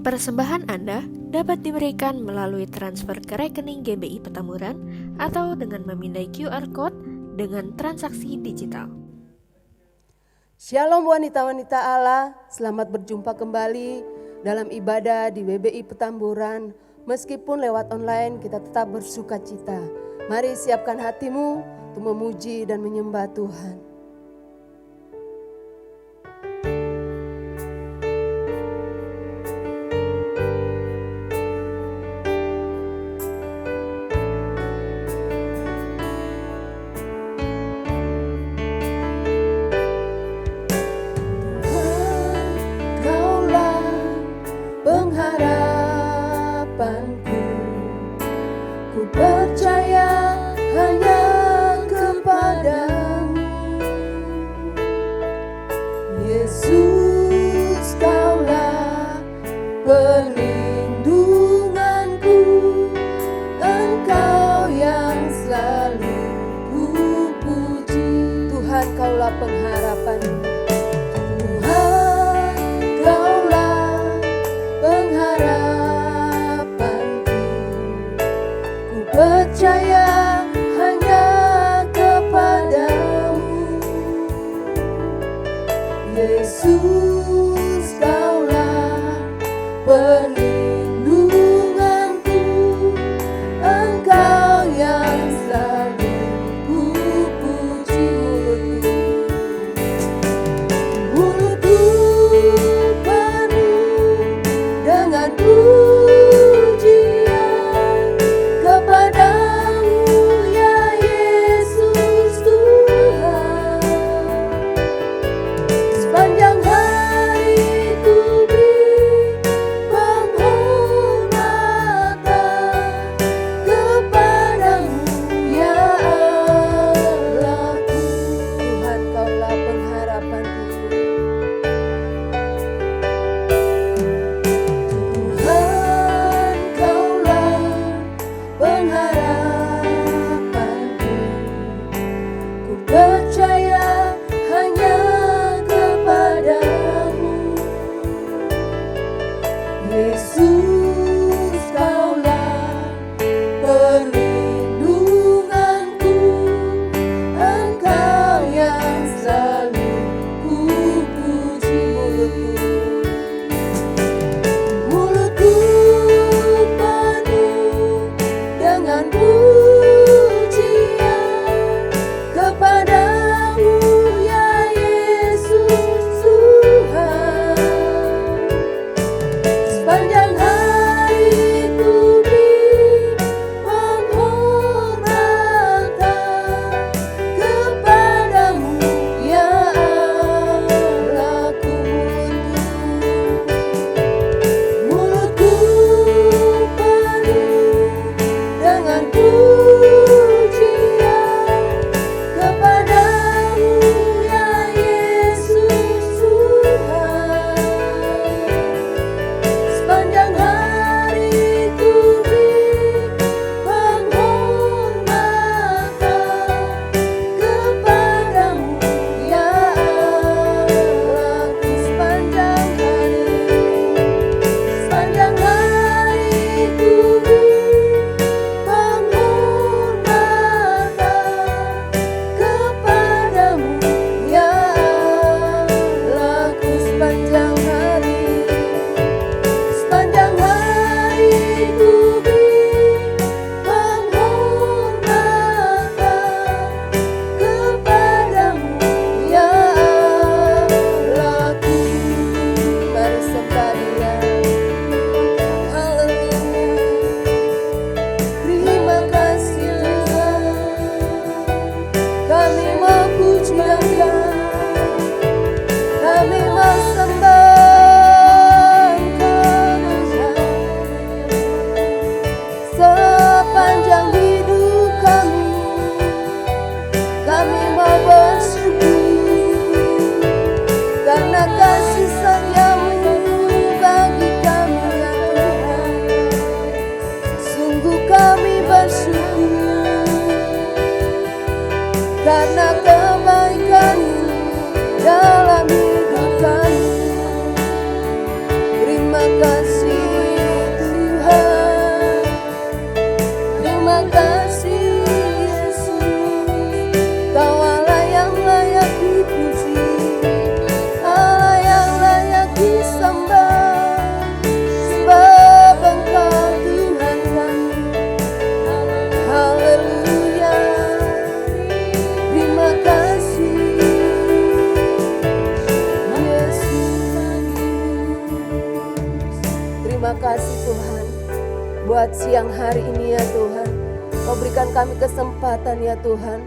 Persembahan Anda dapat diberikan melalui transfer ke rekening GBI Petamburan atau dengan memindai QR Code dengan transaksi digital. Shalom wanita-wanita Allah, selamat berjumpa kembali dalam ibadah di WBI Petamburan. Meskipun lewat online kita tetap bersuka cita. Mari siapkan hatimu untuk memuji dan menyembah Tuhan. Percaya hanya kepadamu, Yesus, Kaulah perlindunganku, Engkau yang selalu kupuji. Tuhan, Kaulah pengharapanku. Tuhan, Kaulah pengharapanku. Percaya hanya kepadamu, Yesus, Kaulah perlindunganku, Engkau yang selalu kupuji. Mulutku penuh dengan pujian kepadamu, ya Yesus Tuhan. Sepanjang hari ku beri penghormatan kepadamu, ya Allahku. Tuhan, Kaulah pengharapanku. Tuhan, Kaulah pengharapanku. Ku percaya hanya kepadamu, Yesus, Kaulah perlindunganku, Engkau yang selalu kupuji. Mulutku penuh dengan pujian kepadamu, ya Yesus Tuhan. Sepanjang hari ku beri penghormatan kepadamu, ya Allahku. Mulutku penuh dengan pujian kepadamu, ya Yesus Tuhan. Sepanjang hari ku beri penghormatan kepadamu, ya Allahku. Sepanjang hari ku beri penghormatan kepadamu, ya Allahku. Sepanjang hari ku beri penghormatan kepadamu, ya Allahku. Mari sembah Dia. Haleluya. Terima kasih Tuhan. Kami mau puji Engkau, kami mau sembah Engkau. Sepanjang hidup kami mau bersyukur karena kasih sayang-Mu bagi kami, ya Tuhan. Sungguh kami bersyukur karena kebaikan-Mu dalam hidup kami. Terima kasih buat siang hari ini ya Tuhan. Kau berikan kami kesempatan ya Tuhan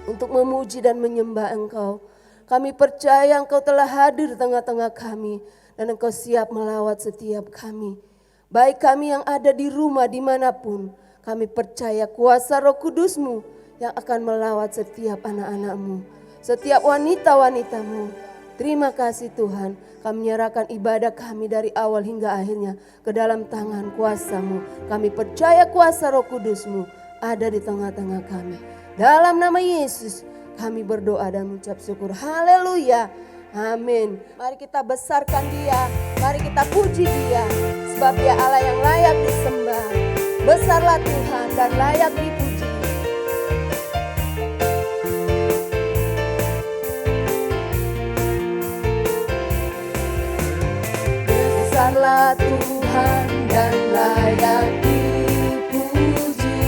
untuk memuji dan menyembah Engkau. Kami percaya Engkau telah hadir di tengah-tengah kami dan Engkau siap melawat setiap kami. Baik kami yang ada di rumah dimanapun, kami percaya kuasa Roh Kudus-Mu yang akan melawat setiap anak-anak-Mu, setiap wanita-wanita-Mu. Terima kasih Tuhan, kami menyerahkan ibadah kami dari awal hingga akhirnya ke dalam tangan kuasa-Mu. Kami percaya kuasa Roh Kudus-Mu ada di tengah-tengah kami. Dalam nama Yesus kami berdoa dan mengucap syukur. Haleluya. Amin. Mari kita besarkan Dia, mari kita puji Dia, sebab Dia Allah yang layak disembah. Besarlah Tuhan dan layak dipuji. Besarlah Tuhan dan layak dipuji.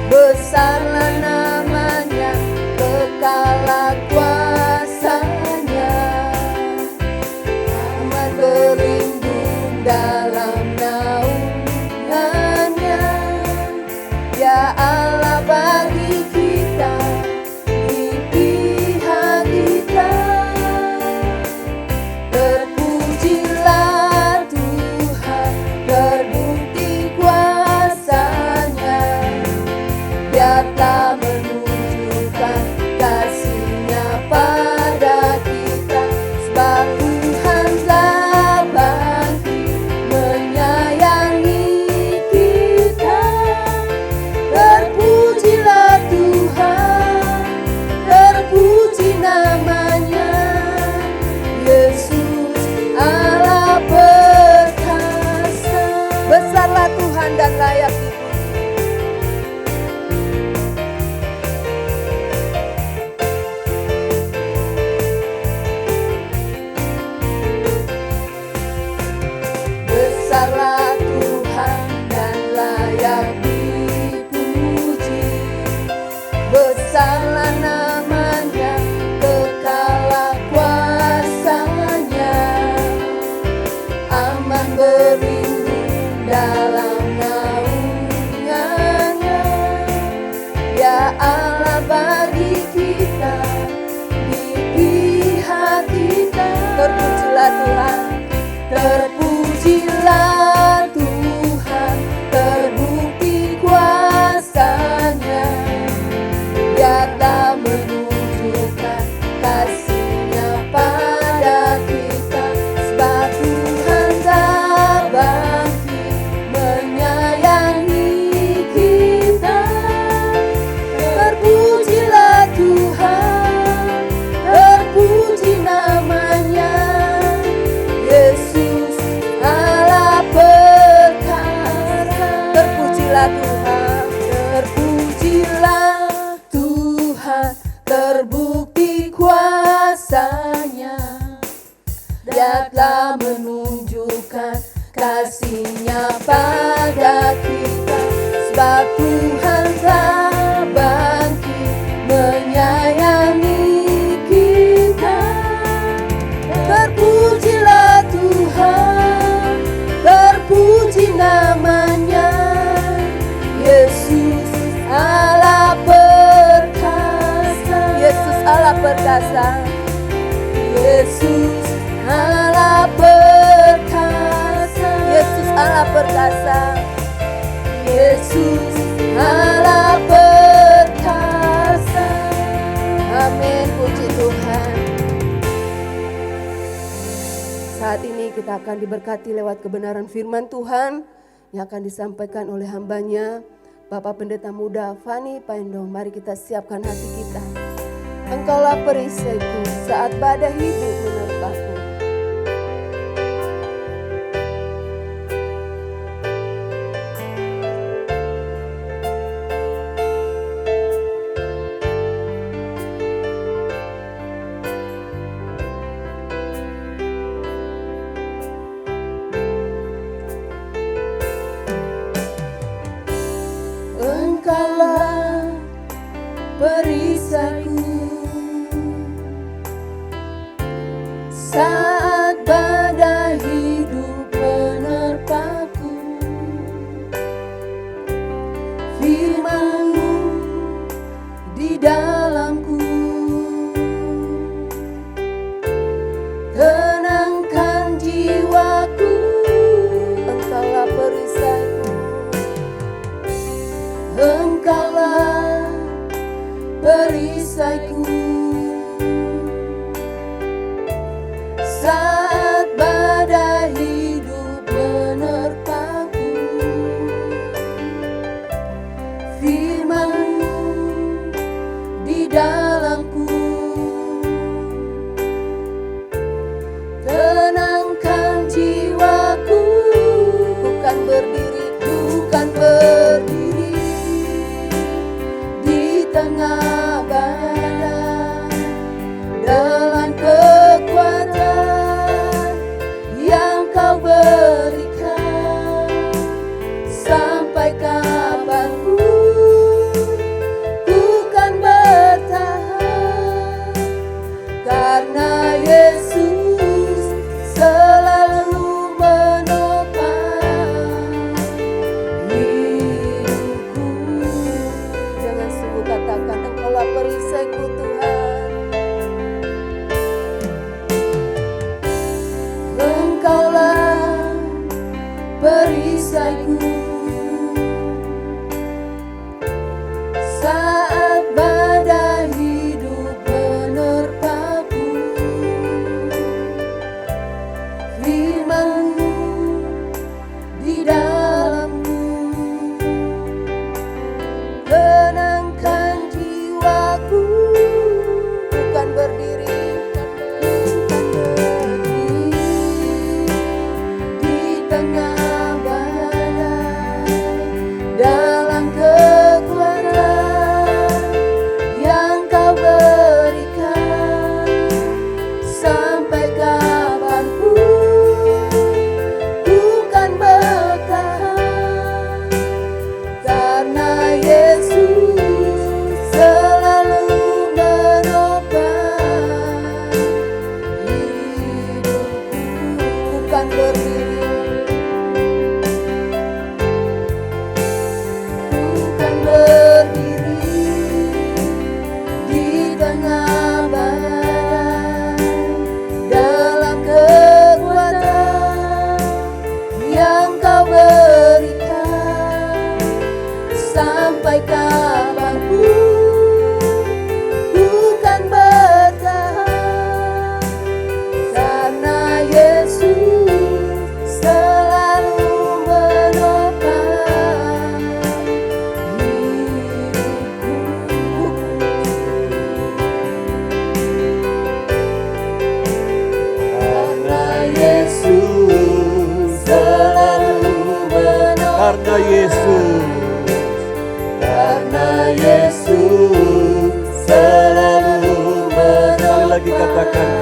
Besarlah namanya, kekal kuasanya. Aman berlindung dalam naungannya. Ya Allah bagi kita, di pihak kita. Terpujilah Tuhan, terbukti kuasanya. Dia telah menunjukkan kasih-Nya pada kita, sebab Tuhan telah bangkit menyayangi kita. Terpujilah Tuhan, terpuji namanya, Yesus Allah perkasa. Besarlah Tuhan dan layak dipuji. Besarlah Tuhan dan layak dipuji. Besarlah namanya, kekal kuasanya. Aman berlindung dalam naungannya. Ya Allah bagi kita, di pihak kita. Terpujilah Tuhan, terpujilah Tuhan, terbukti kuasanya. Dia telah menunjukkan kasih-Nya pada kita, sebab Tuhan telah bangkit menyayangi kita. Terpujilah Tuhan, terpuji namanya, Yesus Allah perkasa. Terpujilah Tuhan, terpujilah Tuhan, terbukti kuasanya. Dia telah menunjukkan kasih-Nya pada kita, sebab Tuhan telah bangkit menyayangi kita. Terpujilah Tuhan, terpuji namanya, Yesus Allah perkasa. Yesus Allah perkasa. Yesus Allah perkasa. Yesus Allah perkasa. Yesus Allah perkasa. Amin, puji Tuhan. Saat ini kita akan diberkati lewat kebenaran firman Tuhan yang akan disampaikan oleh hambanya Bapak Pendeta Muda Fani Paendong. Mari kita siapkan hati kita. Engkaulah perisaiku saat badai hidup menerpaku. Engkaulah perisaiku saat badai hidup menerpaku.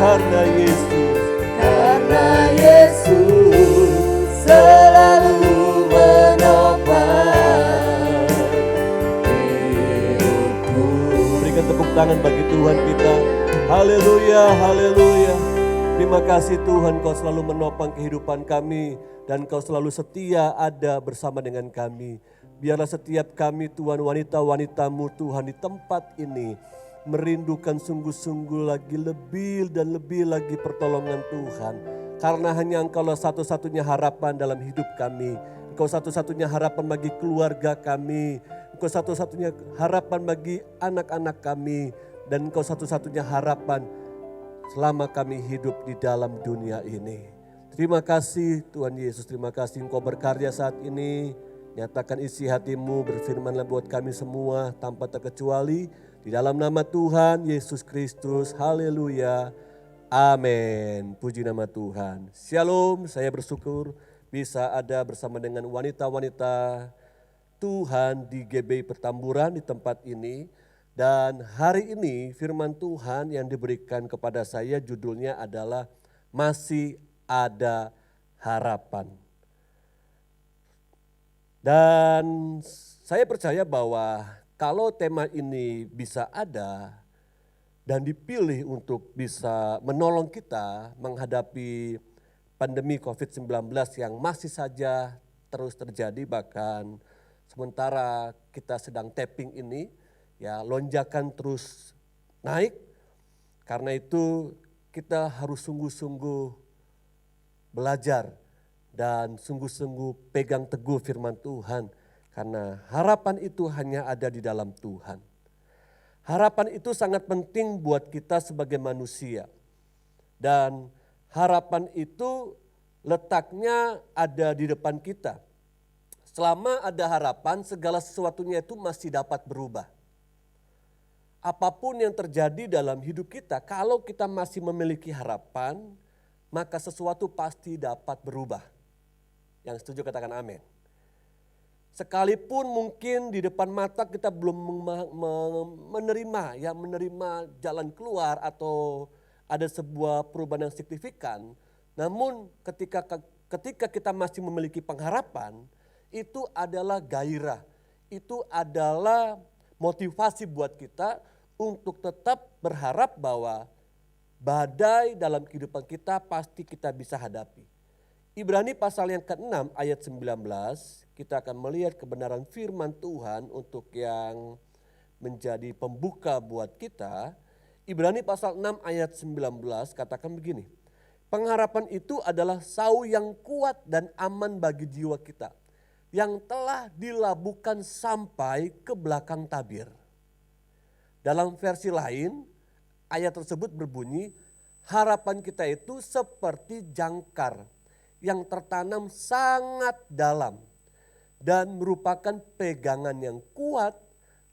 karena Yesus selalu menopang hidupku. Berikan tepuk tangan bagi Tuhan kita. Haleluya, haleluya. Terima kasih Tuhan, Kau selalu menopang kehidupan kami dan Kau selalu setia ada bersama dengan kami. Biarlah setiap kami Tuhan, wanita-wanita-Mu Tuhan di tempat ini merindukan sungguh-sungguh lagi lebih dan lebih lagi pertolongan Tuhan. Karena hanya Engkaulah satu-satunya harapan dalam hidup kami. Engkau satu-satunya harapan bagi keluarga kami. Engkau satu-satunya harapan bagi anak-anak kami. Dan Engkau satu-satunya harapan selama kami hidup di dalam dunia ini. Terima kasih Tuhan Yesus, terima kasih Engkau berkarya saat ini. Nyatakan isi hatimu, berfirmanlah buat kami semua tanpa terkecuali. Di dalam nama Tuhan Yesus Kristus, haleluya, amin. Puji nama Tuhan. Shalom, saya bersyukur bisa ada bersama dengan wanita-wanita Tuhan di GBI Petamburan di tempat ini. Dan hari ini firman Tuhan yang diberikan kepada saya judulnya adalah Masih Ada Harapan. Dan saya percaya bahwa kalau tema ini bisa ada dan dipilih untuk bisa menolong kita menghadapi pandemi COVID-19 yang masih saja terus terjadi, bahkan sementara kita sedang tapping ini, ya lonjakan terus naik. Karena itu kita harus sungguh-sungguh belajar dan sungguh-sungguh pegang teguh firman Tuhan. Karena harapan itu hanya ada di dalam Tuhan. Harapan itu sangat penting buat kita sebagai manusia. Dan harapan itu letaknya ada di depan kita. Selama ada harapan, segala sesuatunya itu masih dapat berubah. Apapun yang terjadi dalam hidup kita, kalau kita masih memiliki harapan, maka sesuatu pasti dapat berubah. Yang setuju katakan amin. Sekalipun mungkin di depan mata kita belum menerima jalan keluar atau ada sebuah perubahan yang signifikan, namun ketika kita masih memiliki pengharapan, itu adalah gairah, itu adalah motivasi buat kita untuk tetap berharap bahwa badai dalam kehidupan kita pasti kita bisa hadapi. Ibrani pasal yang ke-6 ayat 19, kita akan melihat kebenaran firman Tuhan untuk yang menjadi pembuka buat kita. Ibrani pasal 6 ayat 19 katakan begini, pengharapan itu adalah sau yang kuat dan aman bagi jiwa kita, yang telah dilabuhkan sampai ke belakang tabir. Dalam versi lain, ayat tersebut berbunyi, harapan kita itu seperti jangkar yang tertanam sangat dalam dan merupakan pegangan yang kuat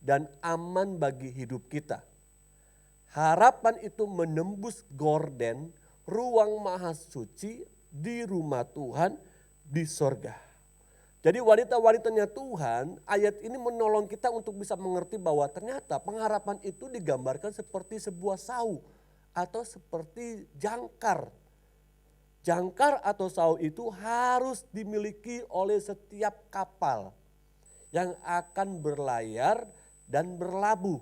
dan aman bagi hidup kita. Harapan itu menembus gorden ruang maha suci di rumah Tuhan di sorga. Jadi wanita-wanitanya Tuhan, ayat ini menolong kita untuk bisa mengerti bahwa ternyata pengharapan itu digambarkan seperti sebuah sau atau seperti jangkar. Jangkar atau sau itu harus dimiliki oleh setiap kapal yang akan berlayar dan berlabuh.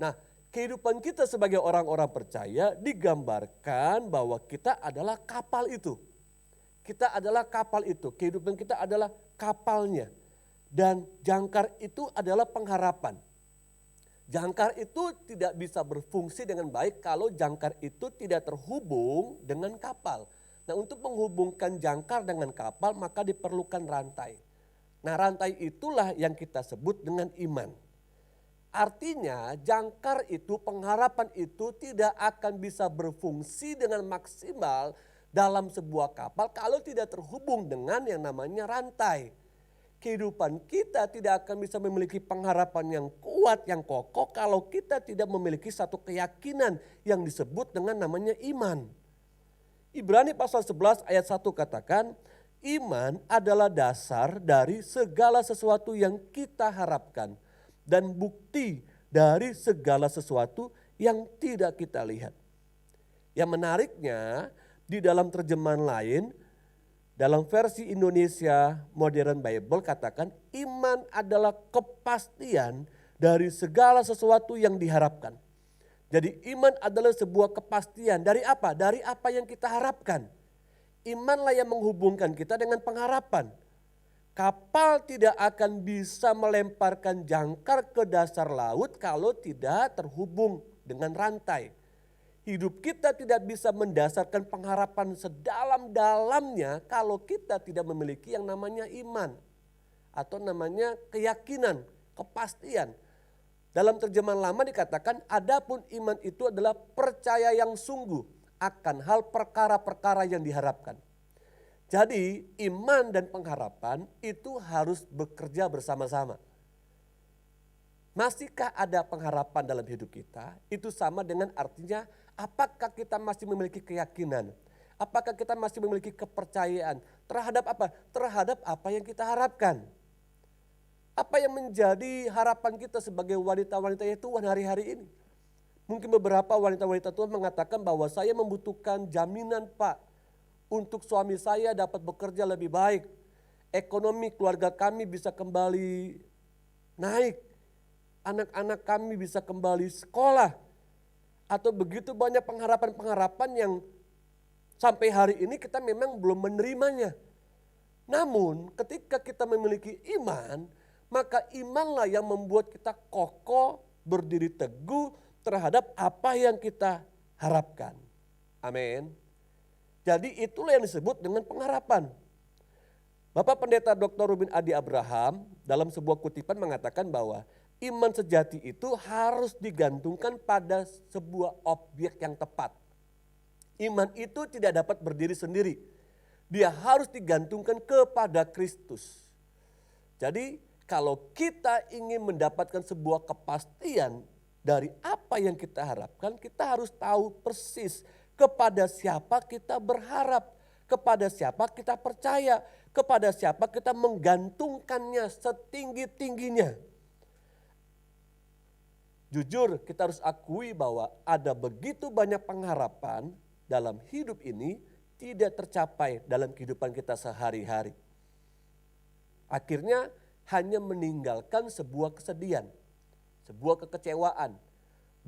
Nah, kehidupan kita sebagai orang-orang percaya digambarkan bahwa kita adalah kapal itu. Kita adalah kapal itu, kehidupan kita adalah kapalnya. Dan jangkar itu adalah pengharapan. Jangkar itu tidak bisa berfungsi dengan baik kalau jangkar itu tidak terhubung dengan kapal. Nah, untuk menghubungkan jangkar dengan kapal maka diperlukan rantai. Nah, rantai itulah yang kita sebut dengan iman. Artinya jangkar itu, pengharapan itu tidak akan bisa berfungsi dengan maksimal dalam sebuah kapal kalau tidak terhubung dengan yang namanya rantai. Kehidupan kita tidak akan bisa memiliki pengharapan yang kuat, yang kokoh kalau kita tidak memiliki satu keyakinan yang disebut dengan namanya iman. Ibrani pasal 11 ayat 1 katakan, iman adalah dasar dari segala sesuatu yang kita harapkan dan bukti dari segala sesuatu yang tidak kita lihat. Yang menariknya di dalam terjemahan lain, dalam versi Indonesia Modern Bible katakan iman adalah kepastian dari segala sesuatu yang diharapkan. Jadi iman adalah sebuah kepastian dari apa? Dari apa yang kita harapkan. Imanlah yang menghubungkan kita dengan pengharapan. Kapal tidak akan bisa melemparkan jangkar ke dasar laut kalau tidak terhubung dengan rantai. Hidup kita tidak bisa mendasarkan pengharapan sedalam-dalamnya kalau kita tidak memiliki yang namanya iman. Atau namanya keyakinan, kepastian. Dalam terjemahan lama dikatakan adapun iman itu adalah percaya yang sungguh akan hal perkara-perkara yang diharapkan. Jadi iman dan pengharapan itu harus bekerja bersama-sama. Masihkah ada pengharapan dalam hidup kita? Itu sama dengan artinya apakah kita masih memiliki keyakinan? Apakah kita masih memiliki kepercayaan terhadap apa? Terhadap apa yang kita harapkan. Apa yang menjadi harapan kita sebagai wanita-wanita Tuhan hari-hari ini? Mungkin beberapa wanita-wanita Tuhan mengatakan bahwa saya membutuhkan jaminan Pak. Untuk suami saya dapat bekerja lebih baik. Ekonomi keluarga kami bisa kembali naik. Anak-anak kami bisa kembali sekolah. Atau begitu banyak pengharapan-pengharapan yang sampai hari ini kita memang belum menerimanya. Namun ketika kita memiliki iman, maka imanlah yang membuat kita kokoh, berdiri teguh terhadap apa yang kita harapkan. Amin. Jadi itulah yang disebut dengan pengharapan. Bapak Pendeta Dr. Ruben Adi Abraham dalam sebuah kutipan mengatakan bahwa iman sejati itu harus digantungkan pada sebuah objek yang tepat. Iman itu tidak dapat berdiri sendiri. Dia harus digantungkan kepada Kristus. Jadi kalau kita ingin mendapatkan sebuah kepastian dari apa yang kita harapkan, kita harus tahu persis kepada siapa kita berharap, kepada siapa kita percaya, kepada siapa kita menggantungkannya setinggi-tingginya. Jujur kita harus akui bahwa ada begitu banyak pengharapan dalam hidup ini tidak tercapai dalam kehidupan kita sehari-hari. Akhirnya hanya meninggalkan sebuah kesedihan, sebuah kekecewaan,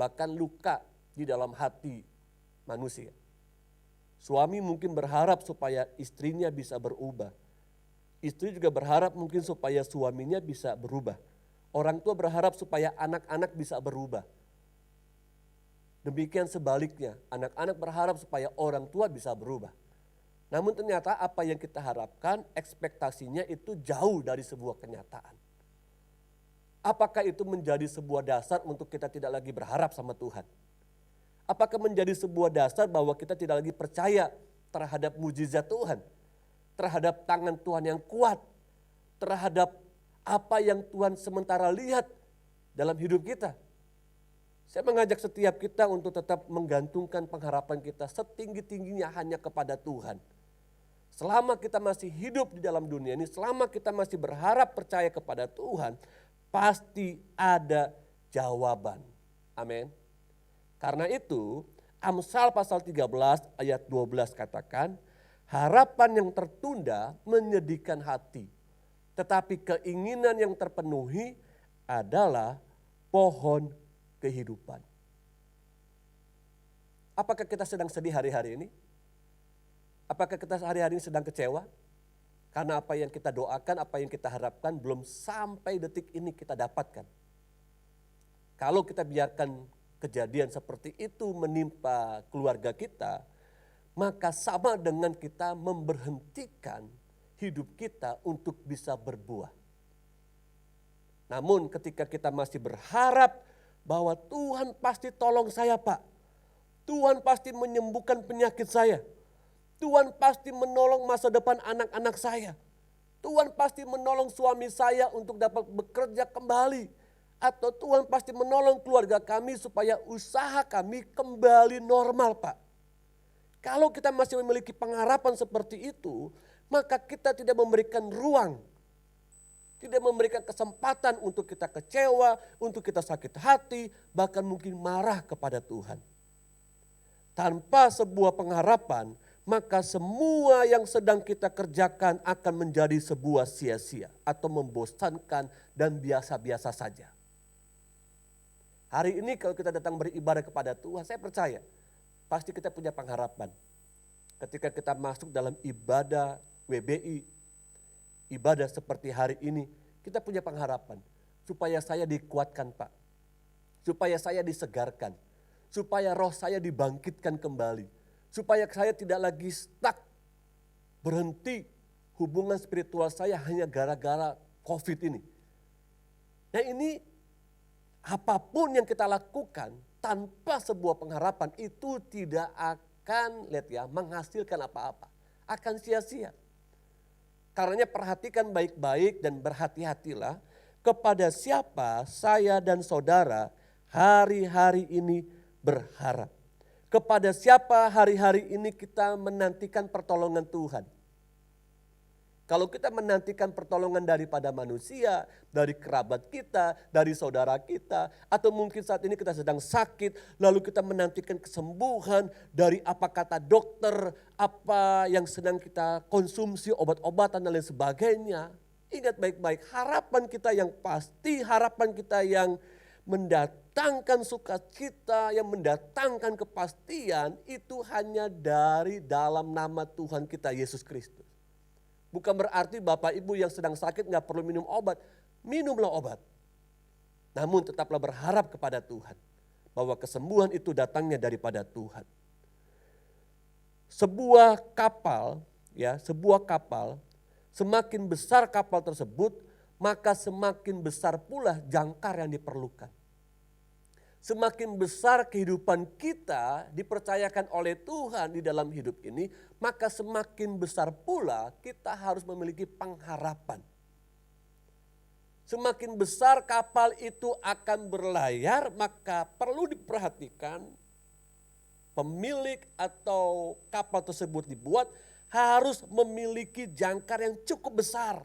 bahkan luka di dalam hati manusia. Suami mungkin berharap supaya istrinya bisa berubah. Istri juga berharap mungkin supaya suaminya bisa berubah. Orang tua berharap supaya anak-anak bisa berubah. Demikian sebaliknya, anak-anak berharap supaya orang tua bisa berubah. Namun ternyata apa yang kita harapkan, ekspektasinya itu jauh dari sebuah kenyataan. Apakah itu menjadi sebuah dasar untuk kita tidak lagi berharap sama Tuhan? Apakah menjadi sebuah dasar bahwa kita tidak lagi percaya terhadap mujizat Tuhan? Terhadap tangan Tuhan yang kuat? Terhadap apa yang Tuhan sementara lihat dalam hidup kita? Saya mengajak setiap kita untuk tetap menggantungkan pengharapan kita setinggi-tingginya hanya kepada Tuhan. Selama kita masih hidup di dalam dunia ini, selama kita masih berharap percaya kepada Tuhan, pasti ada jawaban. Amin. Karena itu Amsal pasal 13 ayat 12 katakan, harapan yang tertunda menyedihkan hati. Tetapi keinginan yang terpenuhi adalah pohon kehidupan. Apakah kita sedang sedih hari-hari ini? Apakah kita hari-hari ini sedang kecewa? Karena apa yang kita doakan, apa yang kita harapkan belum sampai detik ini kita dapatkan. Kalau kita biarkan kejadian seperti itu menimpa keluarga kita, maka sama dengan kita memberhentikan hidup kita untuk bisa berbuah. Namun ketika kita masih berharap bahwa Tuhan pasti tolong saya Pak, Tuhan pasti menyembuhkan penyakit saya, Tuhan pasti menolong masa depan anak-anak saya, Tuhan pasti menolong suami saya untuk dapat bekerja kembali, atau Tuhan pasti menolong keluarga kami supaya usaha kami kembali normal Pak. Kalau kita masih memiliki pengharapan seperti itu, maka kita tidak memberikan ruang, tidak memberikan kesempatan untuk kita kecewa, untuk kita sakit hati, bahkan mungkin marah kepada Tuhan. Tanpa sebuah pengharapan, maka semua yang sedang kita kerjakan akan menjadi sebuah sia-sia atau membosankan dan biasa-biasa saja. Hari ini kalau kita datang beribadah kepada Tuhan, saya percaya pasti kita punya pengharapan. Ketika kita masuk dalam ibadah WBI, ibadah seperti hari ini, kita punya pengharapan. Supaya saya dikuatkan Pak, supaya saya disegarkan, supaya roh saya dibangkitkan kembali, supaya saya tidak lagi stuck, berhenti hubungan spiritual saya hanya gara-gara COVID ini. Nah ini apapun yang kita lakukan tanpa sebuah pengharapan itu tidak akan menghasilkan apa-apa, akan sia-sia. Karenanya perhatikan baik-baik dan berhati-hatilah kepada siapa saya dan saudara hari-hari ini berharap. Kepada siapa hari-hari ini kita menantikan pertolongan Tuhan. Kalau kita menantikan pertolongan daripada manusia, dari kerabat kita, dari saudara kita, atau mungkin saat ini kita sedang sakit, lalu kita menantikan kesembuhan dari apa kata dokter, apa yang sedang kita konsumsi, obat-obatan dan lain sebagainya. Ingat baik-baik, harapan kita yang pasti, harapan kita yang mendatangkan sukacita, yang mendatangkan kepastian, itu hanya dari dalam nama Tuhan kita Yesus Kristus. Bukan berarti Bapak Ibu yang sedang sakit nggak perlu minum obat. Minumlah obat. Namun tetaplah berharap kepada Tuhan. Bahwa kesembuhan itu datangnya daripada Tuhan. Sebuah kapal, semakin besar kapal tersebut, maka semakin besar pula jangkar yang diperlukan. Semakin besar kehidupan kita dipercayakan oleh Tuhan di dalam hidup ini, maka semakin besar pula kita harus memiliki pengharapan. Semakin besar kapal itu akan berlayar, maka perlu diperhatikan pemilik atau kapal tersebut dibuat harus memiliki jangkar yang cukup besar.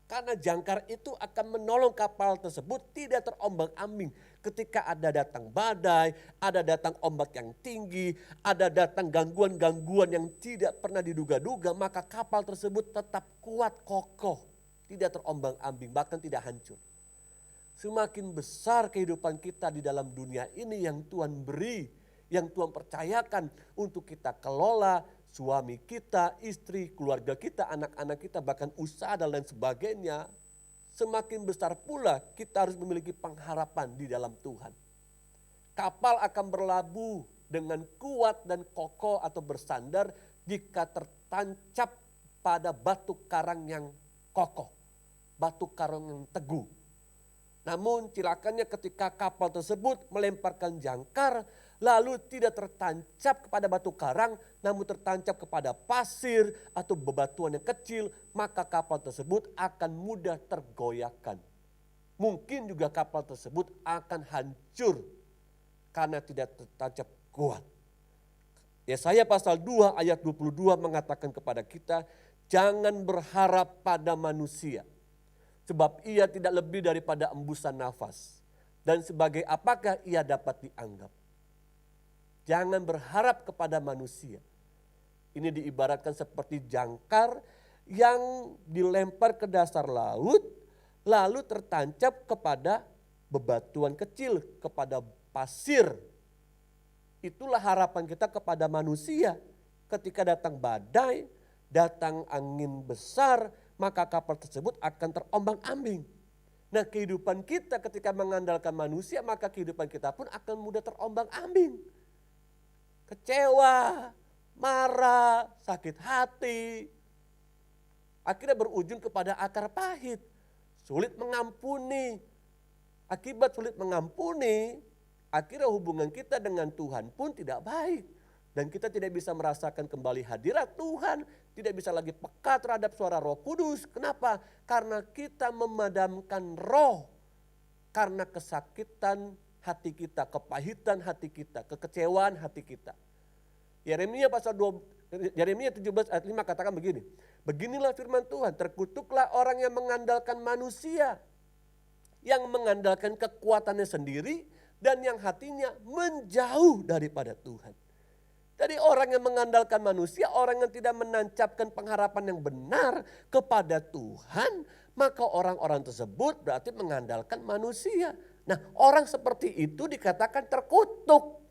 Karena jangkar itu akan menolong kapal tersebut tidak terombang-ambing. Ketika ada datang badai, ada datang ombak yang tinggi, ada datang gangguan-gangguan yang tidak pernah diduga-duga, maka kapal tersebut tetap kuat kokoh, tidak terombang-ambing, bahkan tidak hancur. Semakin besar kehidupan kita di dalam dunia ini yang Tuhan beri, yang Tuhan percayakan untuk kita kelola, suami kita, istri, keluarga kita, anak-anak kita, bahkan usaha dan lain sebagainya. Semakin besar pula kita harus memiliki pengharapan di dalam Tuhan. Kapal akan berlabuh dengan kuat dan kokoh atau bersandar jika tertancap pada batu karang yang kokoh, batu karang yang teguh. Namun cilakannya ketika kapal tersebut melemparkan jangkar, lalu tidak tertancap kepada batu karang, namun tertancap kepada pasir atau bebatuan yang kecil, maka kapal tersebut akan mudah tergoyahkan. Mungkin juga kapal tersebut akan hancur karena tidak tertancap kuat. Yesaya pasal 2 ayat 22 mengatakan kepada kita, jangan berharap pada manusia, sebab ia tidak lebih daripada embusan nafas. Dan sebagai apakah ia dapat dianggap? Jangan berharap kepada manusia. Ini diibaratkan seperti jangkar yang dilempar ke dasar laut, lalu tertancap kepada bebatuan kecil, kepada pasir. Itulah harapan kita kepada manusia. Ketika datang badai, datang angin besar, maka kapal tersebut akan terombang-ambing. Nah, kehidupan kita ketika mengandalkan manusia, maka kehidupan kita pun akan mudah terombang-ambing. Kecewa, marah, sakit hati. Akhirnya berujung kepada akar pahit. Sulit mengampuni. Akibat sulit mengampuni, akhirnya hubungan kita dengan Tuhan pun tidak baik. Dan kita tidak bisa merasakan kembali hadirat Tuhan. Tidak bisa lagi peka terhadap suara Roh Kudus. Kenapa? Karena kita memadamkan roh. Karena kesakitan hati kita, kepahitan hati kita, kekecewaan hati kita. Yeremia 17 ayat 5 katakan begini. Beginilah firman Tuhan, terkutuklah orang yang mengandalkan manusia, yang mengandalkan kekuatannya sendiri dan yang hatinya menjauh daripada Tuhan. Jadi orang yang mengandalkan manusia, orang yang tidak menancapkan pengharapan yang benar kepada Tuhan, maka orang-orang tersebut berarti mengandalkan manusia. Nah, orang seperti itu dikatakan terkutuk.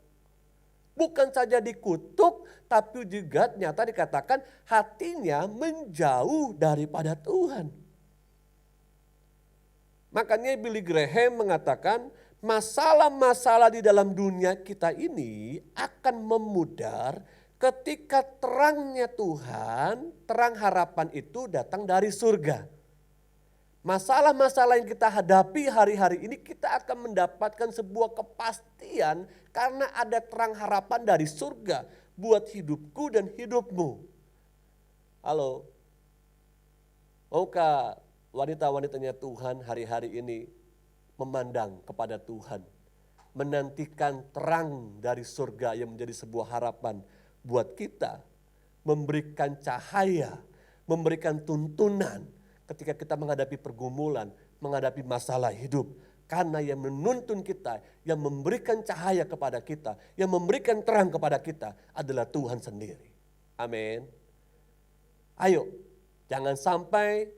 Bukan saja dikutuk, tapi juga ternyata dikatakan hatinya menjauh daripada Tuhan. Makanya Billy Graham mengatakan masalah-masalah di dalam dunia kita ini akan memudar ketika terangnya Tuhan, terang harapan itu datang dari surga. Masalah-masalah yang kita hadapi hari-hari ini kita akan mendapatkan sebuah kepastian karena ada terang harapan dari surga buat hidupku dan hidupmu. Halo, maukah wanita-wanitanya Tuhan hari-hari ini memandang kepada Tuhan, menantikan terang dari surga yang menjadi sebuah harapan buat kita, memberikan cahaya, memberikan tuntunan ketika kita menghadapi pergumulan, menghadapi masalah hidup. Karena yang menuntun kita, yang memberikan cahaya kepada kita, yang memberikan terang kepada kita adalah Tuhan sendiri. Amin. Ayo, jangan sampai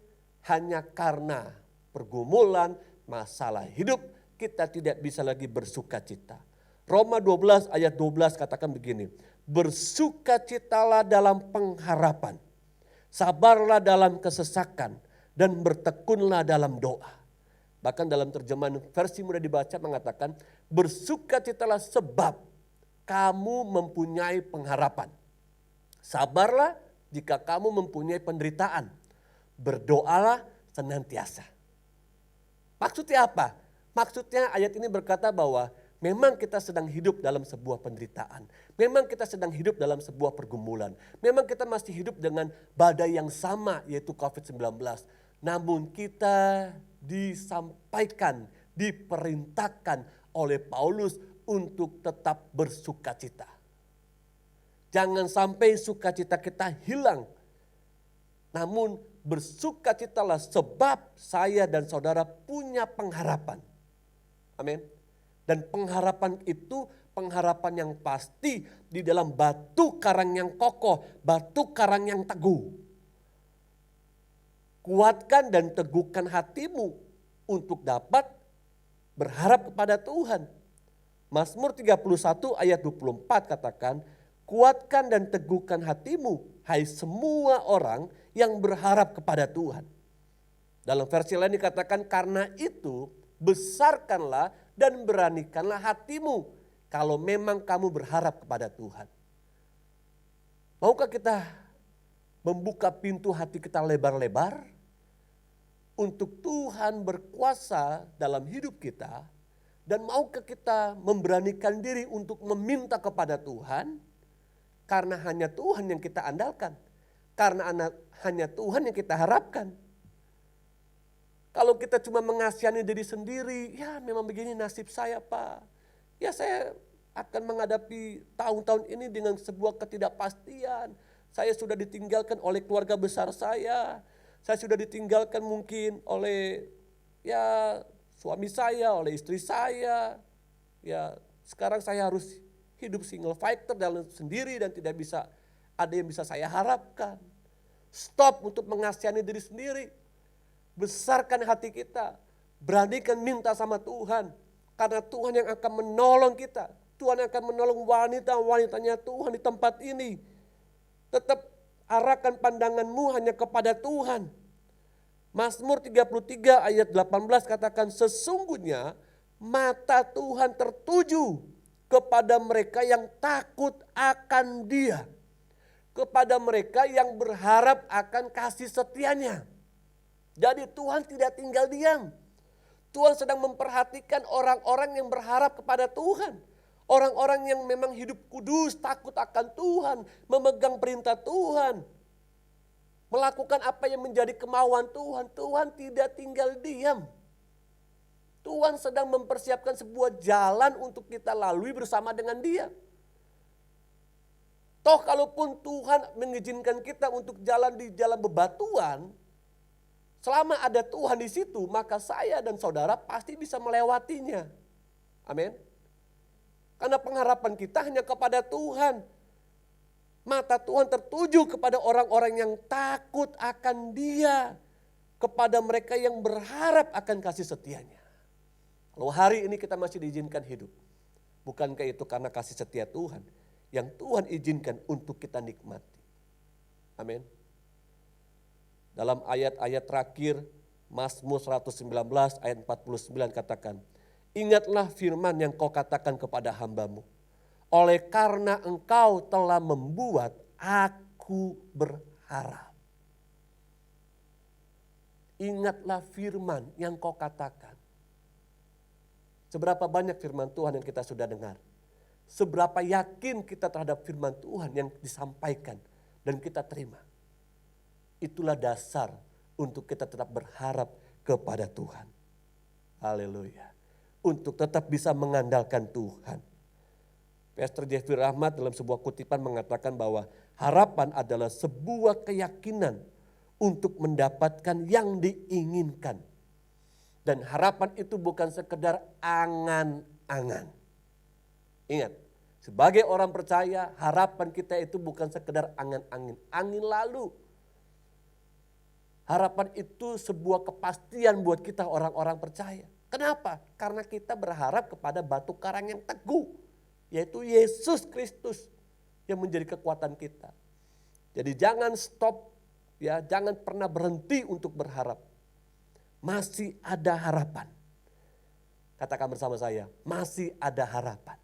hanya karena pergumulan, masalah hidup, kita tidak bisa lagi bersuka cita. Roma 12 ayat 12 katakan begini, bersukacitalah dalam pengharapan, sabarlah dalam kesesakan, dan bertekunlah dalam doa. Bahkan dalam terjemahan versi mudah dibaca mengatakan, bersukacitalah sebab kamu mempunyai pengharapan. Sabarlah jika kamu mempunyai penderitaan, berdoalah senantiasa. Maksudnya apa? Maksudnya ayat ini berkata bahwa memang kita sedang hidup dalam sebuah penderitaan. Memang kita sedang hidup dalam sebuah pergumulan. Memang kita masih hidup dengan badai yang sama yaitu COVID-19. Namun kita disampaikan, diperintahkan oleh Paulus untuk tetap bersukacita. Jangan sampai sukacita kita hilang. Namun bersukacitalah sebab saya dan saudara punya pengharapan. Amin. Dan pengharapan itu pengharapan yang pasti di dalam batu karang yang kokoh, batu karang yang teguh. Kuatkan dan teguhkan hatimu untuk dapat berharap kepada Tuhan. Mazmur 31 ayat 24 katakan, kuatkan dan teguhkan hatimu, hai semua orang yang berharap kepada Tuhan. Dalam versi lain dikatakan, karena itu besarkanlah dan beranikanlah hatimu kalau memang kamu berharap kepada Tuhan. Maukah kita membuka pintu hati kita lebar-lebar untuk Tuhan berkuasa dalam hidup kita, dan maukah kita memberanikan diri untuk meminta kepada Tuhan, karena hanya Tuhan yang kita andalkan, karena hanya Tuhan yang kita harapkan. Kalau kita cuma mengasihani diri sendiri, ya memang begini nasib saya Pak. Ya saya akan menghadapi tahun-tahun ini dengan sebuah ketidakpastian. Saya sudah ditinggalkan oleh keluarga besar saya. Saya sudah ditinggalkan mungkin oleh ya suami saya, oleh istri saya. Ya sekarang saya harus hidup single fighter dalam sendiri dan tidak bisa ada yang bisa saya harapkan. Stop untuk mengasihani diri sendiri. Besarkan hati kita. Beranikan minta sama Tuhan. Karena Tuhan yang akan menolong kita. Tuhan yang akan menolong wanita-wanitanya Tuhan di tempat ini. Tetap arahkan pandanganmu hanya kepada Tuhan. Mazmur 33 ayat 18 katakan, sesungguhnya mata Tuhan tertuju kepada mereka yang takut akan Dia. Kepada mereka yang berharap akan kasih setianya. Jadi Tuhan tidak tinggal diam. Tuhan sedang memperhatikan orang-orang yang berharap kepada Tuhan. Orang-orang yang memang hidup kudus, takut akan Tuhan, memegang perintah Tuhan. Melakukan apa yang menjadi kemauan Tuhan. Tuhan tidak tinggal diam. Tuhan sedang mempersiapkan sebuah jalan untuk kita lalui bersama dengan Dia. Toh kalaupun Tuhan mengizinkan kita untuk jalan di jalan bebatuan, selama ada Tuhan di situ, maka saya dan saudara pasti bisa melewatinya. Amin. Karena pengharapan kita hanya kepada Tuhan. Mata Tuhan tertuju kepada orang-orang yang takut akan Dia, kepada mereka yang berharap akan kasih setianya. Kalau hari ini kita masih diizinkan hidup, bukankah itu karena kasih setia Tuhan yang Tuhan izinkan untuk kita nikmati. Amin. Dalam ayat-ayat terakhir Mazmur 119 ayat 49 katakan, ingatlah firman yang kau katakan kepada hambamu, oleh karena engkau telah membuat aku berharap. Ingatlah firman yang kau katakan. Seberapa banyak firman Tuhan yang kita sudah dengar. Seberapa yakin kita terhadap firman Tuhan yang disampaikan dan kita terima. Itulah dasar untuk kita tetap berharap kepada Tuhan. Haleluya. Untuk tetap bisa mengandalkan Tuhan. Pastor Jeffrey Rahmat dalam sebuah kutipan mengatakan bahwa harapan adalah sebuah keyakinan untuk mendapatkan yang diinginkan. Dan harapan itu bukan sekedar angan-angan. Ingat, sebagai orang percaya harapan kita itu bukan sekedar angan-angin, angin lalu. Harapan itu sebuah kepastian buat kita orang-orang percaya. Kenapa? Karena kita berharap kepada batu karang yang teguh, yaitu Yesus Kristus yang menjadi kekuatan kita. Jadi jangan stop, ya, jangan pernah berhenti untuk berharap. Masih ada harapan. Katakan bersama saya, masih ada harapan.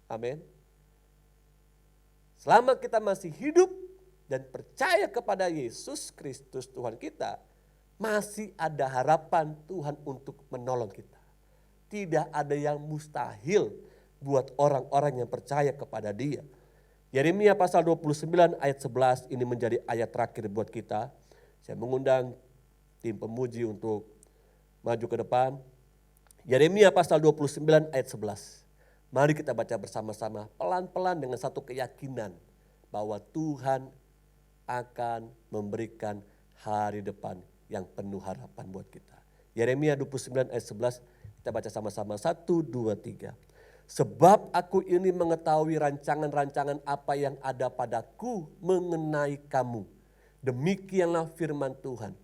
Amin. Selama kita masih hidup dan percaya kepada Yesus Kristus Tuhan kita, masih ada harapan Tuhan untuk menolong kita. Tidak ada yang mustahil buat orang-orang yang percaya kepada Dia. Yeremia pasal 29 ayat 11 ini menjadi ayat terakhir buat kita. Saya mengundang tim pemuji untuk maju ke depan. Yeremia pasal 29 ayat 11. Mari kita baca bersama-sama pelan-pelan dengan satu keyakinan bahwa Tuhan akan memberikan hari depan yang penuh harapan buat kita. Yeremia 29 ayat 11 kita baca sama-sama 1, 2, 3. Sebab aku ini mengetahui rancangan-rancangan apa yang ada padaku mengenai kamu. Demikianlah firman Tuhan,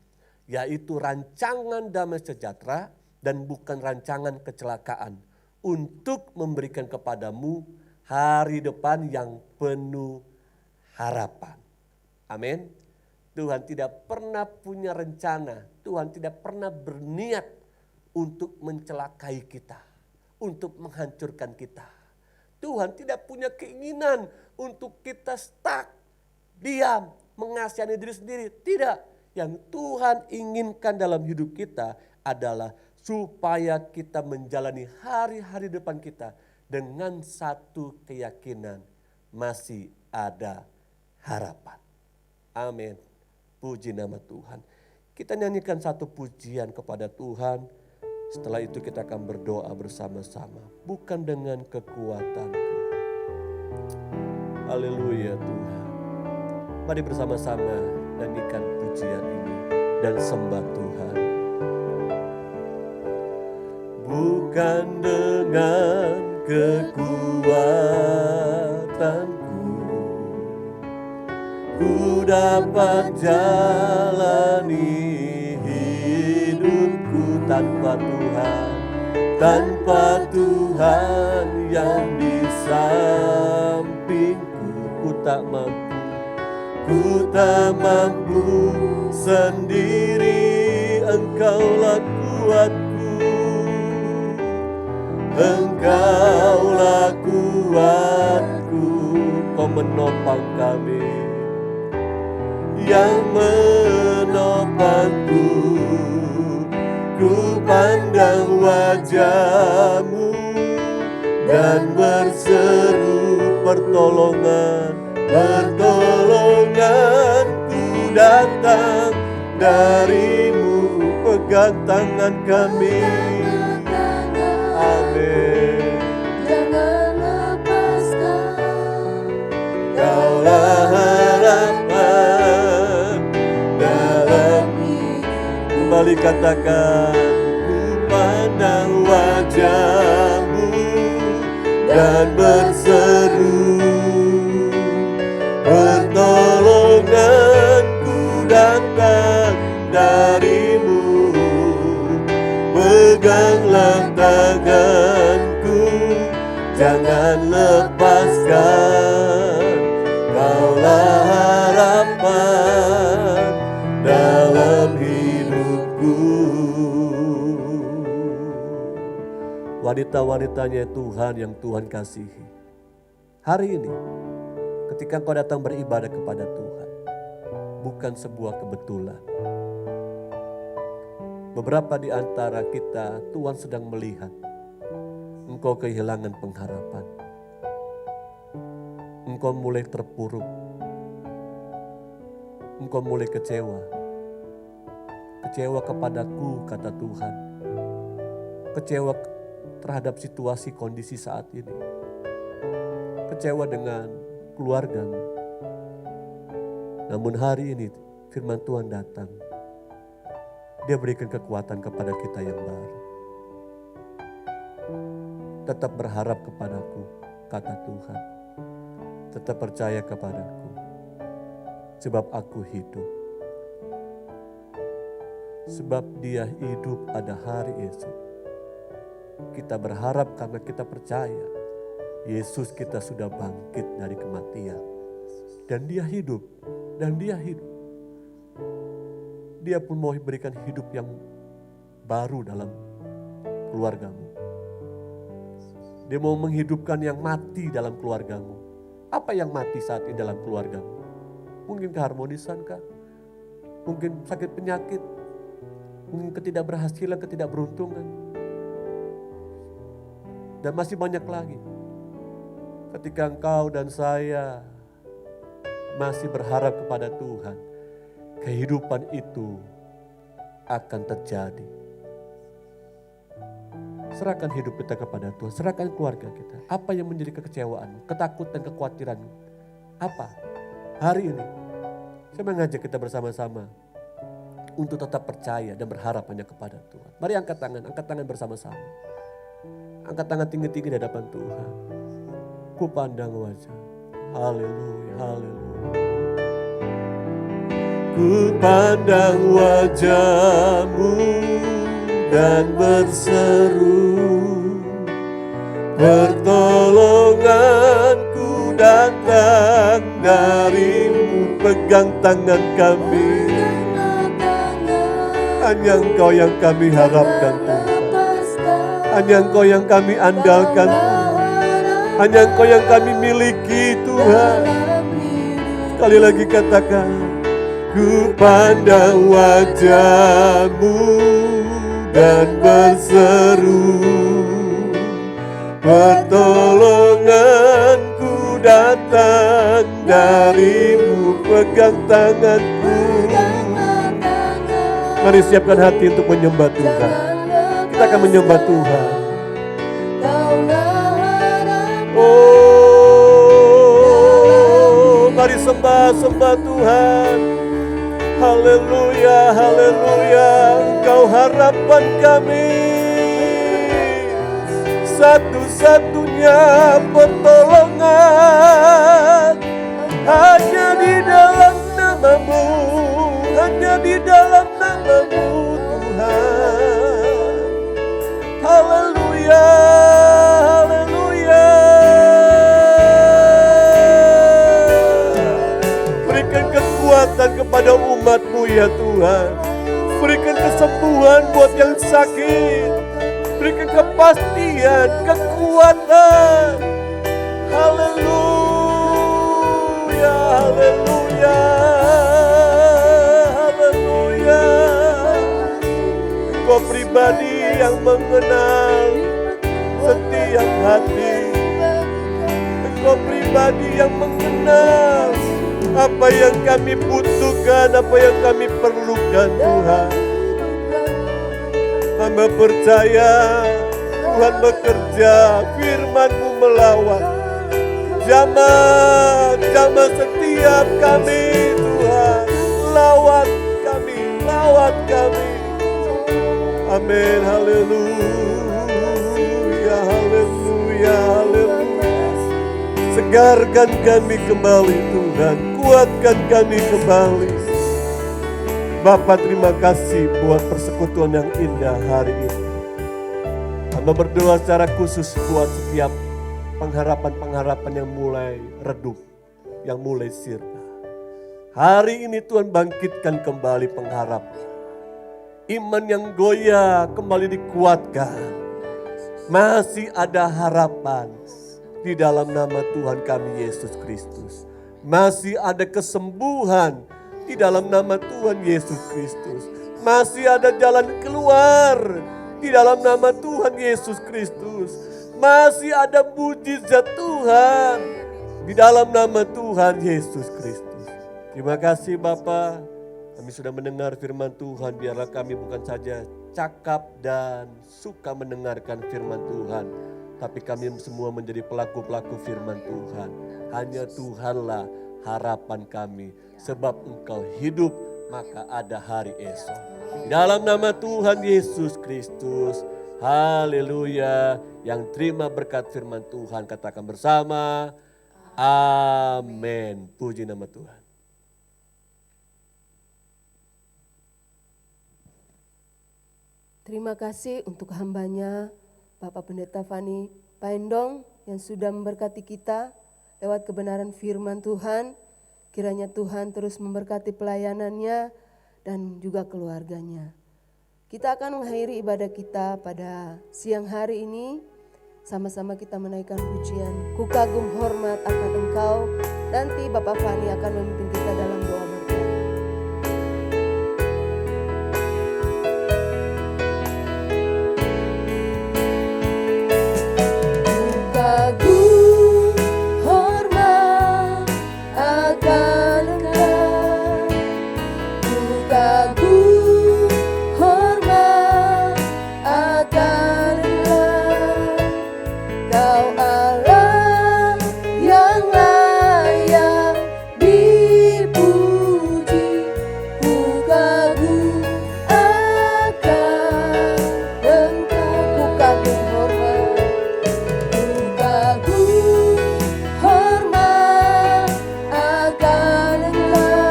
yaitu rancangan damai sejahtera dan bukan rancangan kecelakaan, untuk memberikan kepadamu hari depan yang penuh harapan. Amin. Tuhan tidak pernah punya rencana, Tuhan tidak pernah berniat untuk mencelakai kita, untuk menghancurkan kita. Tuhan tidak punya keinginan untuk kita stuck, diam, mengasihani diri sendiri. Tidak, yang Tuhan inginkan dalam hidup kita adalah supaya kita menjalani hari-hari depan kita dengan satu keyakinan, masih ada harapan. Amin. Puji nama Tuhan. Kita nyanyikan satu pujian kepada Tuhan. Setelah itu kita akan berdoa bersama-sama. Bukan dengan kekuatanku. Haleluya Tuhan. Mari bersama-sama nyanyikan pujian ini dan sembah Tuhan. Bukan dengan kekuatanku, ku dapat jalani hidupku tanpa Tuhan. Tanpa Tuhan yang di sampingku, ku tak mampu sendiri. Engkaulah kuatku, Engkaulah kuatku, Kau menopang kami, yang menopangku. Ku pandang wajah-Mu dan berseru pertolongan. Pertolonganku datang dari-Mu, pegang tangan kami. Amin. Jangan lepaskan. Kaulah harapan dalam hidup. Kembali katakan, ku pandang wajah-Mu dan berseru lepaskan, Kaulah harapan dalam hidupku. Wanita-wanitanya Tuhan yang Tuhan kasihi, hari ini ketika engkau datang beribadah kepada Tuhan, bukan sebuah kebetulan. Beberapa di antara kita Tuhan sedang melihat engkau kehilangan pengharapan. Engkau mulai terpuruk. Engkau mulai kecewa. Kecewa kepadaku, kata Tuhan. Kecewa terhadap situasi kondisi saat ini. Kecewa dengan keluargamu. Namun hari ini firman Tuhan datang. Dia berikan kekuatan kepada kita yang baru. Tetap berharap kepadaku, kata Tuhan. Tetap percaya kepadaku, sebab aku hidup. Sebab Dia hidup pada hari esok. Kita berharap karena kita percaya Yesus kita sudah bangkit dari kematian. Dan Dia hidup, dan Dia hidup. Dia pun mau berikan hidup yang baru dalam keluargamu. Dia mau menghidupkan yang mati dalam keluargamu. Apa yang mati saat ini dalam keluargamu? Mungkin keharmonisan kah? Mungkin sakit penyakit? Mungkin ketidakberhasilan, ketidakberuntungan? Dan masih banyak lagi. Ketika engkau dan saya masih berharap kepada Tuhan, kehidupan itu akan terjadi. Serahkan hidup kita kepada Tuhan, serahkan keluarga kita. Apa yang menjadi kekecewaan, ketakutan, kekhawatiran? Apa? Hari ini, saya mengajak kita bersama-sama untuk tetap percaya dan berharap hanya kepada Tuhan. Mari angkat tangan bersama-sama. Angkat tangan tinggi-tinggi di hadapan Tuhan. Ku pandang wajah. Haleluya, haleluya. Ku pandang wajah-Mu dan berseru, pertolonganku datang dari-Mu. Pegang tangan kami, hanya Engkau yang kami harapkan Tuhan. Hanya Engkau yang kami andalkan Tuhan. Hanya Engkau yang kami miliki Tuhan. Sekali lagi katakan, ku pandang wajah-Mu dan berseru, pertolonganku datang dari-Mu. Pegang tanganku. Mari siapkan hati untuk menyembah Tuhan. Kita akan menyembah Tuhan. Oh, mari sembah Tuhan. Haleluya, haleluya. Engkau harapan kami, satu-satunya pertolongan. Hanya di dalam nama-Mu, hanya di dalam nama-Mu Tuhan. Haleluya, haleluya. Berikan kekuatan kepada umat-Mu ya Tuhan. Berikan kesembuhan buat yang sakit. Berikan kepastian, kekuatan. Haleluya, haleluya, haleluya. Engkau pribadi yang mengenal setiap hati. Engkau pribadi yang mengenal apa yang kami butuhkan, apa yang kami perlukan Tuhan. Hamba percaya Tuhan bekerja, firman-Mu melawat. Jamah setiap kami Tuhan. Lawat kami. Amin, haleluya, haleluya, haleluya. Segarkan kami kembali Tuhan, kuatkan kami kembali. Bapa, terima kasih buat persekutuan yang indah hari ini. Hamba berdoa secara khusus buat setiap pengharapan-pengharapan yang mulai redup, yang mulai sirna. Hari ini Tuhan bangkitkan kembali pengharapan. Iman yang goyah kembali dikuatkan. Masih ada harapan di dalam nama Tuhan kami Yesus Kristus. Masih ada kesembuhan di dalam nama Tuhan Yesus Kristus. Masih ada jalan keluar di dalam nama Tuhan Yesus Kristus. Masih ada mujizat Tuhan di dalam nama Tuhan Yesus Kristus. Terima kasih Bapa. Kami sudah mendengar firman Tuhan. Biarlah kami bukan saja cakap dan suka mendengarkan firman Tuhan, tapi kami semua menjadi pelaku-pelaku firman Tuhan. Hanya Tuhanlah harapan kami. Sebab Engkau hidup, maka ada hari esok. Di dalam nama Tuhan Yesus Kristus. Haleluya. Yang terima berkat firman Tuhan katakan bersama. Amin. Puji nama Tuhan. Terima kasih untuk hambanya Bapak Pendeta Fani Paendong yang sudah memberkati kita lewat kebenaran firman Tuhan. Kiranya Tuhan terus memberkati pelayanannya dan juga keluarganya. Kita akan mengakhiri ibadah kita pada siang hari ini. Sama-sama kita menaikkan pujian Ku kagum hormat akan Engkau. Nanti Bapak Fani akan memimpin kita dalam doa berkat. Kagum hormat akan Engkau, ku kagum hormat akan Engkau, Kau Allah yang layak dipuji, ku kagum akan Engkau, ku kagum hormat. Hormat akan Engkau,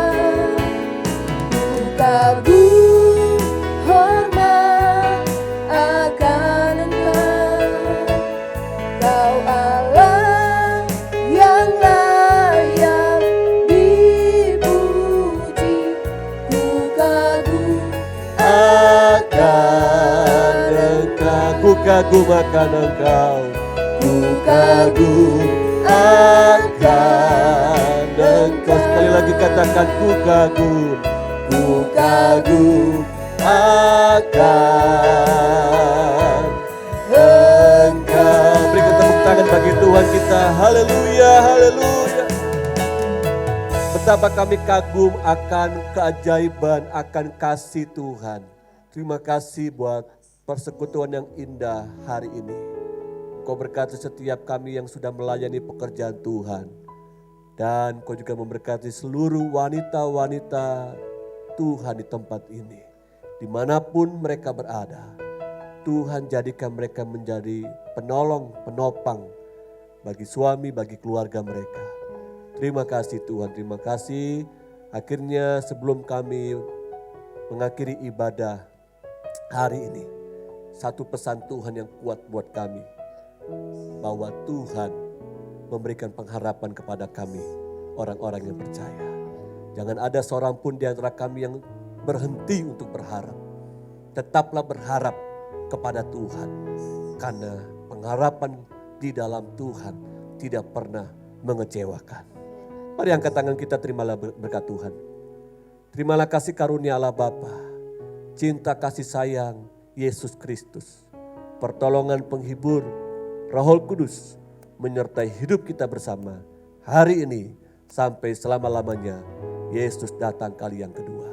ku kagum hormat akan Engkau, Kau Allah yang layak dipuji, ku kagum Akan Engkau, ku kagum akan Engkau. Ku kagum akan Engkau. Sekali lagi katakan ku kagum akan Engkau. Berikan tepuk tangan bagi Tuhan kita. Haleluya, haleluya. Betapa kami kagum akan keajaiban, akan kasih Tuhan. Terima kasih buat persekutuan yang indah hari ini. Kau berkati setiap kami yang sudah melayani pekerjaan Tuhan. Dan Kau juga memberkati seluruh wanita-wanita Tuhan di tempat ini. Dimanapun mereka berada, Tuhan jadikan mereka menjadi penolong, penopang bagi suami, bagi keluarga mereka. Terima kasih Tuhan, terima kasih. Akhirnya sebelum kami mengakhiri ibadah hari ini, satu pesan Tuhan yang kuat buat kami. Bahwa Tuhan memberikan pengharapan kepada kami, orang-orang yang percaya. Jangan ada seorang pun di antara kami yang berhenti untuk berharap. Tetaplah berharap kepada Tuhan. Karena pengharapan di dalam Tuhan tidak pernah mengecewakan. Mari angkat tangan kita, terimalah berkat Tuhan. Terimalah kasih karunia Allah Bapa, cinta kasih sayang Yesus Kristus, pertolongan penghibur Roh Kudus menyertai hidup kita bersama hari ini sampai selama-lamanya. Yesus datang kali yang kedua.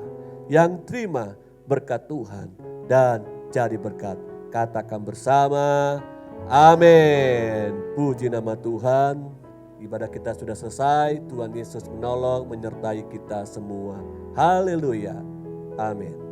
Yang terima berkat Tuhan dan jadi berkat, katakan bersama amin. Puji nama Tuhan. Ibadah kita sudah selesai. Tuhan Yesus menolong, menyertai kita semua. Haleluya. Amin.